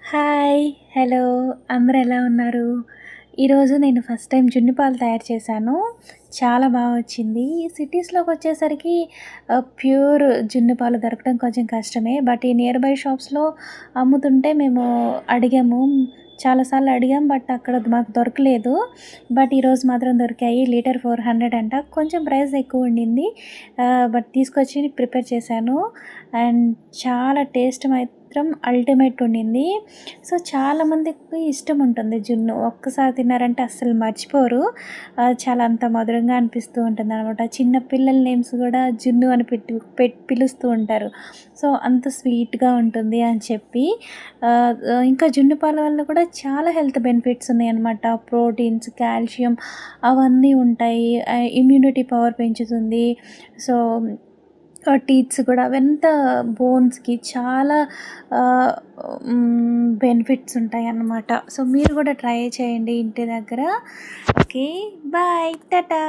Hi. Hello. అందరూ ఎలా ఉన్నారు? ఈరోజు నేను ఫస్ట్ టైమ్ జున్ను పాలు తయారు చేశాను. చాలా వచ్చింది. సిటీస్‌లోకొచ్చేసరికి ప్యూర్ జున్ను పాలు దొరకడం కొంచెం కష్టమే. బట్ ఈ నియర్ బై షాప్స్‌లో అమ్ముతుంటే మేము అడిగాము. చాలా సార్లు అడిగాం. బట్ అక్కడ మాకు దొరకలేదు. బట్ ఈరోజు మాత్రం దొరికాయి. లీటర్ 400 అంట. కొంచెం ప్రైస్ ఎక్కువ ఉండింది. బట్ తీసుకొచ్చి ప్రిపేర్ చేశాను. అండ్ చాలా టేస్ట్ మాత్రం అల్టిమేట్ ఉండింది. సో, చాలామందికి ఇష్టం ఉంటుంది జున్ను. ఒక్కసారి తిన్నారంటే అస్సలు మర్చిపోరు. చాలా అంత మధురంగా అనిపిస్తూ ఉంటుందనమాట. చిన్న పిల్లల నేమ్స్ గూడా జున్ను అని పిలుస్తూ ఉంటారు. సో, అంత స్వీట్‌గా ఉంటుంది అని చెప్పి ఇంకా జున్ను పాల వల్ల కూడా చాలా హెల్త్ బెనిఫిట్స్ ఉన్నాయన్నమాట. ప్రోటీన్స్, కాల్షియం అవన్నీ ఉంటాయి. ఇమ్యూనిటీ పవర్ పెంచుతుంది. సో, టీత్స్ కూడా అవంతా బోన్స్‌కి చాలా బెనిఫిట్స్ ఉంటాయన్నమాట. సో, మీరు కూడా ట్రై చేయండి ఇంటి దగ్గర. ఓకే. బాయ్. టాటా.